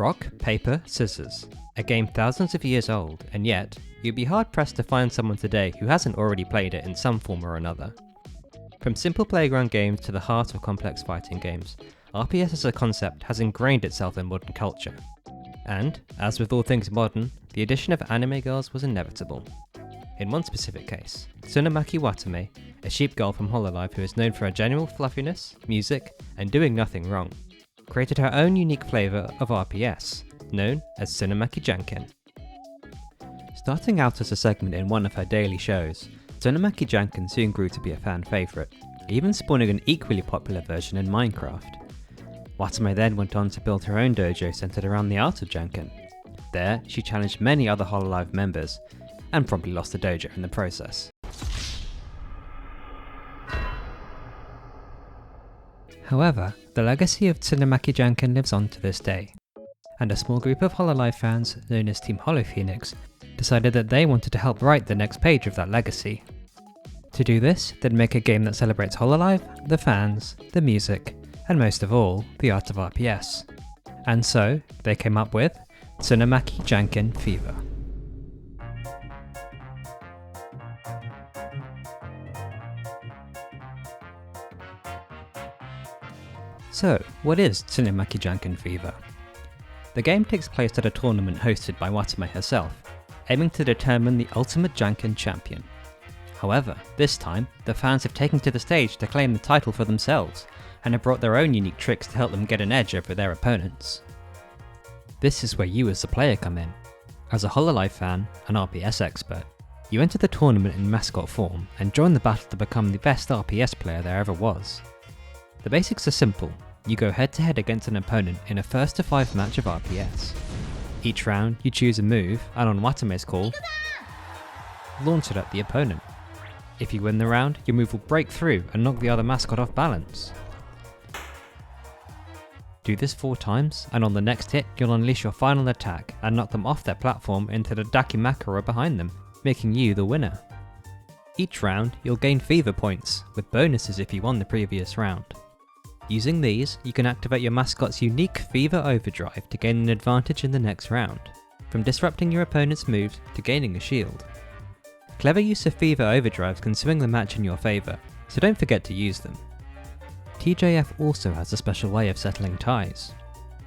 Rock, paper, scissors. A game thousands of years old, and yet, you'd be hard pressed to find someone today who hasn't already played it in some form or another. From simple playground games to the heart of complex fighting games, RPS as a concept has ingrained itself in modern culture. And, as with all things modern, the addition of anime girls was inevitable. In one specific case, Tsunemaki Watame, a sheep girl from Hololive who is known for her general fluffiness, music, and doing nothing wrong, created her own unique flavour of RPS, known as Tsunemaki Janken. Starting out as a segment in one of her daily shows, Tsunemaki Janken soon grew to be a fan favourite, even spawning an equally popular version in Minecraft. Watame then went on to build her own dojo centred around the art of Janken. There, she challenged many other Hololive members, and promptly lost the dojo in the process. However, the legacy of Tsunemaki Janken lives on to this day, and a small group of Hololive fans, known as Team HoloPhoenix, decided that they wanted to help write the next page of that legacy. To do this, they'd make a game that celebrates Hololive, the fans, the music, and most of all, the art of RPS. And so, they came up with Tsunemaki Janken Fever. So, what is Tsunemaki Janken Fever? The game takes place at a tournament hosted by Watame herself, aiming to determine the ultimate Janken champion. However, this time, the fans have taken to the stage to claim the title for themselves, and have brought their own unique tricks to help them get an edge over their opponents. This is where you as the player come in. As a Hololive fan, an RPS expert, you enter the tournament in mascot form and join the battle to become the best RPS player there ever was. The basics are simple. You go head to head against an opponent in a first to 5 match of RPS. Each round you choose a move, and on Watame's call, launch it at the opponent. If you win the round, your move will break through and knock the other mascot off balance. Do this 4 times, and on the next hit you'll unleash your final attack and knock them off their platform into the Dakimakura behind them, making you the winner. Each round you'll gain fever points, with bonuses if you won the previous round. Using these, you can activate your mascot's unique Fever Overdrive to gain an advantage in the next round, from disrupting your opponent's moves to gaining a shield. Clever use of Fever Overdrives can swing the match in your favour, so don't forget to use them. TJF also has a special way of settling ties.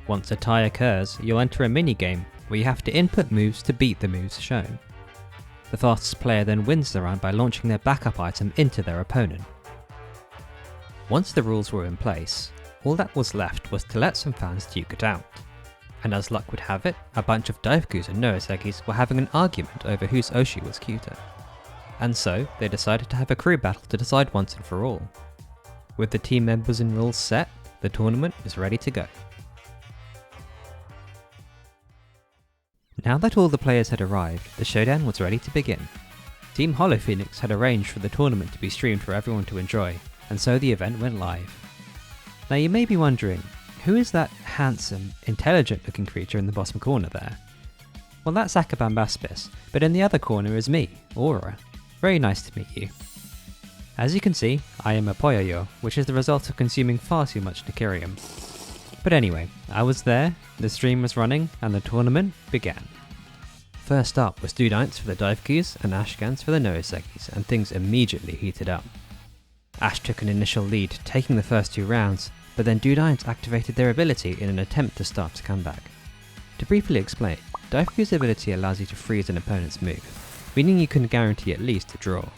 Once a tie occurs, you'll enter a minigame where you have to input moves to beat the moves shown. The fastest player then wins the round by launching their backup item into their opponent. Once the rules were in place, all that was left was to let some fans duke it out. And as luck would have it, a bunch of Daifukus and Norisegis were having an argument over whose Oshi was cuter. And so, they decided to have a crew battle to decide once and for all. With the team members and rules set, the tournament was ready to go. Now that all the players had arrived, the showdown was ready to begin. Team HoloPhoenix had arranged for the tournament to be streamed for everyone to enjoy, and so the event went live. Now you may be wondering, who is that handsome, intelligent looking creature in the bottom corner there? Well, that's Akaban Baspis, but in the other corner is me, Aura. Very nice to meet you. As you can see, I am a Poyoyo, which is the result of consuming far too much Nakirium. But anyway, I was there, the stream was running, and the tournament began. First up was Dudiance for the Daifukus and Ashgans for the Norisegis, and things immediately heated up. Ash took an initial lead, taking the first 2 rounds, but then Dudiance activated their ability in an attempt to start a comeback. To briefly explain, Daifuku's ability allows you to freeze an opponent's move, meaning you can guarantee at least a draw.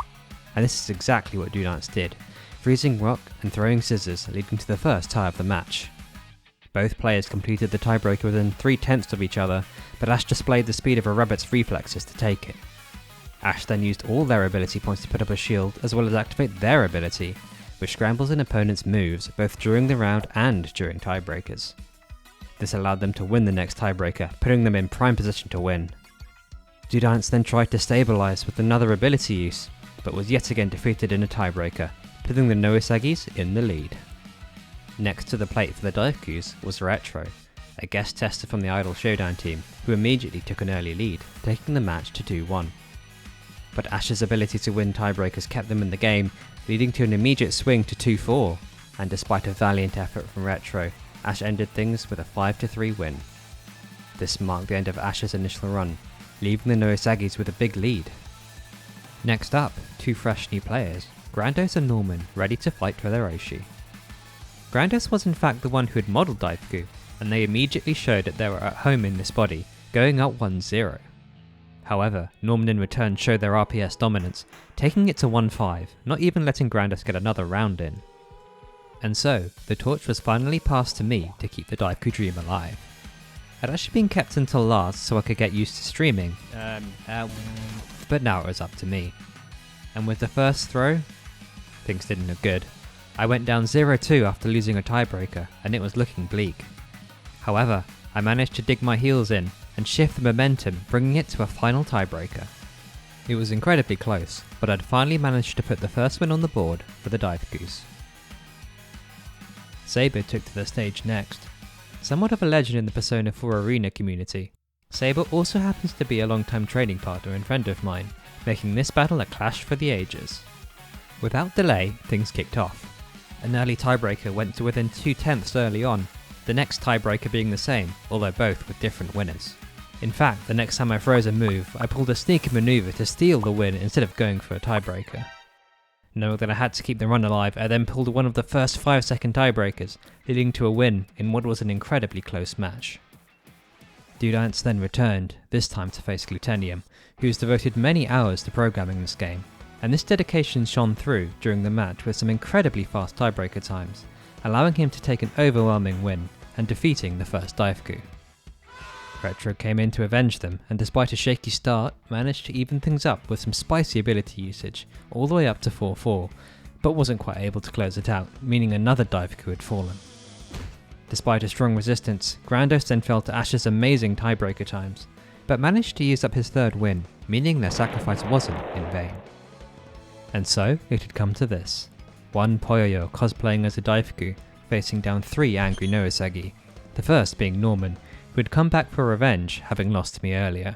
And this is exactly what Dudiance did, freezing Rock and throwing scissors, leading to the first tie of the match. Both players completed the tiebreaker within 3/10 of each other, but Ash displayed the speed of a rabbit's reflexes to take it. Ash then used all their ability points to put up a shield as well as activate their ability, which scrambles an opponent's moves both during the round and during tiebreakers. This allowed them to win the next tiebreaker, putting them in prime position to win. Dudiance then tried to stabilise with another ability use, but was yet again defeated in a tiebreaker, putting the Norisegis in the lead. Next to the plate for the Daifukus was Retro, a guest tester from the Idol Showdown team, who immediately took an early lead, taking the match to 2-1. But Ash's ability to win tiebreakers kept them in the game, leading to an immediate swing to 2-4, and despite a valiant effort from Retro, Ash ended things with a 5-3 win. this marked the end of Ash's initial run, leaving the Norisagis with a big lead. Next up, two fresh new players, Grandos and Norman, ready to fight for their Oshi. Grandos was in fact the one who had modelled Daifuku, and they immediately showed that they were at home in this body, going up 1-0. However, Norman in return showed their RPS dominance, taking it to 1-5, not even letting Grandos get another round in. And so, the torch was finally passed to me to keep the Daifuku dream alive. I'd actually been kept until last so I could get used to streaming, but now it was up to me. And with the first throw, things didn't look good. I went down 0-2 after losing a tiebreaker, and it was looking bleak. However, I managed to dig my heels in and shift the momentum, bringing it to a final tiebreaker. It was incredibly close, but I'd finally managed to put the first win on the board for the Daifukus. Saber took to the stage next. Somewhat of a legend in the Persona 4 Arena community, Saber also happens to be a long-time training partner and friend of mine, making this battle a clash for the ages. Without delay, things kicked off. An early tiebreaker went to within 2/10 early on, the next tiebreaker being the same, although both with different winners. In fact, the next time I froze a move, I pulled a sneaky maneuver to steal the win instead of going for a tiebreaker. Knowing that I had to keep the run alive, I then pulled one of the first 5-second tiebreakers, leading to a win in what was an incredibly close match. Dudance then returned, this time to face Glutenium, who's devoted many hours to programming this game, and this dedication shone through during the match with some incredibly fast tiebreaker times, allowing him to take an overwhelming win and defeating the first Daifuku. Retro came in to avenge them, and despite a shaky start, managed to even things up with some spicy ability usage, all the way up to 4-4, but wasn't quite able to close it out, meaning another Daifuku had fallen. Despite a strong resistance, Grandos then fell to Ash's amazing tiebreaker times, but managed to use up his third win, meaning their sacrifice wasn't in vain. And so, it had come to this. One Poyoyo cosplaying as a Daifuku, facing down 3 angry Norisagi, the first being Norman, who had come back for revenge, having lost to me earlier.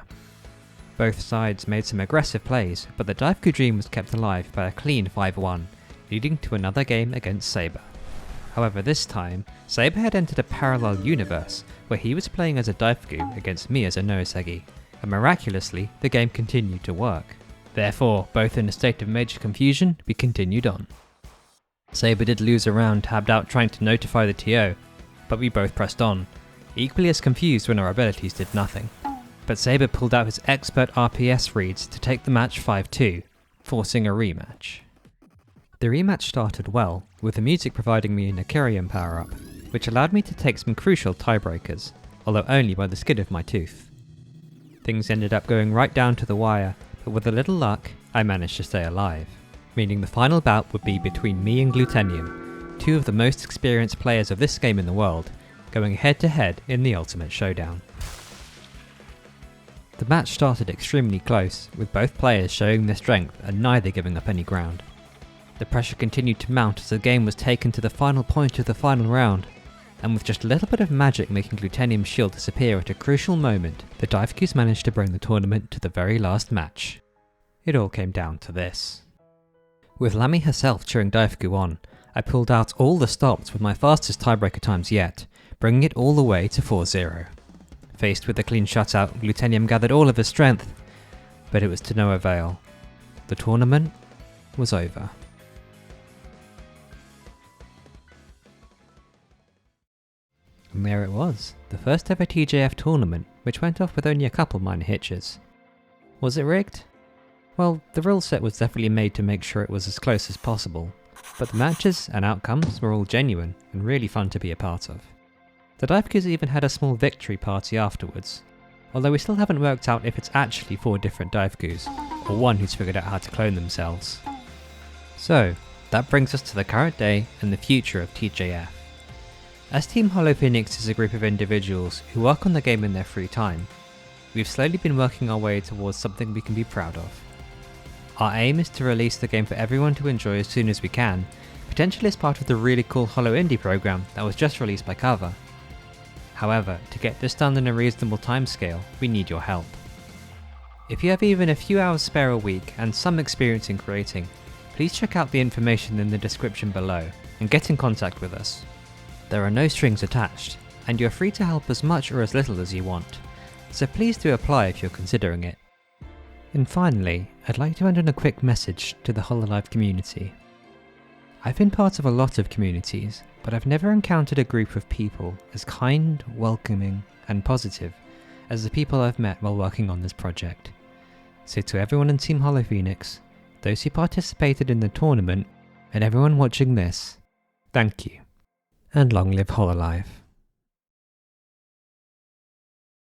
Both sides made some aggressive plays, but the Daifuku dream was kept alive by a clean 5-1, leading to another game against Saber. However, this time, Saber had entered a parallel universe, where he was playing as a Daifuku against me as a Norisagi, and miraculously, the game continued to work. Therefore, both in a state of major confusion, we continued on. Saber did lose a round tabbed out trying to notify the TO, but we both pressed on, equally as confused when our abilities did nothing. But Saber pulled out his expert RPS reads to take the match 5-2, forcing a rematch. The rematch started well, with the music providing me an Akirian power-up, which allowed me to take some crucial tiebreakers, although only by the skin of my tooth. Things ended up going right down to the wire, but with a little luck, I managed to stay alive, meaning the final bout would be between me and Glutenium, two of the most experienced players of this game in the world, going head to head in the ultimate showdown. The match started extremely close, with both players showing their strength and neither giving up any ground. The pressure continued to mount as the game was taken to the final point of the final round, and with just a little bit of magic making Glutenium's shield disappear at a crucial moment, the Daifukus managed to bring the tournament to the very last match. It all came down to this. With Lamy herself cheering Daifuku on, I pulled out all the stops with my fastest tiebreaker times yet, bringing it all the way to 4-0. Faced with a clean shutout, Glutenium gathered all of his strength, but it was to no avail. The tournament was over. And there it was, the first ever TJF tournament, which went off with only a couple minor hitches. Was it rigged? Well, the rule set was definitely made to make sure it was as close as possible, but the matches and outcomes were all genuine and really fun to be a part of. The Daifukus even had a small victory party afterwards, although we still haven't worked out if it's actually 4 different Daifukus, or one who's figured out how to clone themselves. So, that brings us to the current day and the future of TJF. As Team Hollow Phoenix is a group of individuals who work on the game in their free time, we've slowly been working our way towards something we can be proud of. Our aim is to release the game for everyone to enjoy as soon as we can, potentially as part of the really cool Hollow Indie program that was just released by Kava. However, to get this done in a reasonable timescale, we need your help. If you have even a few hours spare a week and some experience in creating, please check out the information in the description below and get in contact with us. There are no strings attached, and you're free to help as much or as little as you want, so please do apply if you're considering it. And finally, I'd like to end on a quick message to the Hololive community. I've been part of a lot of communities, but I've never encountered a group of people as kind, welcoming, and positive as the people I've met while working on this project. So to everyone in Team HoloPhoenix, those who participated in the tournament, and everyone watching this, thank you. And long live Hololive.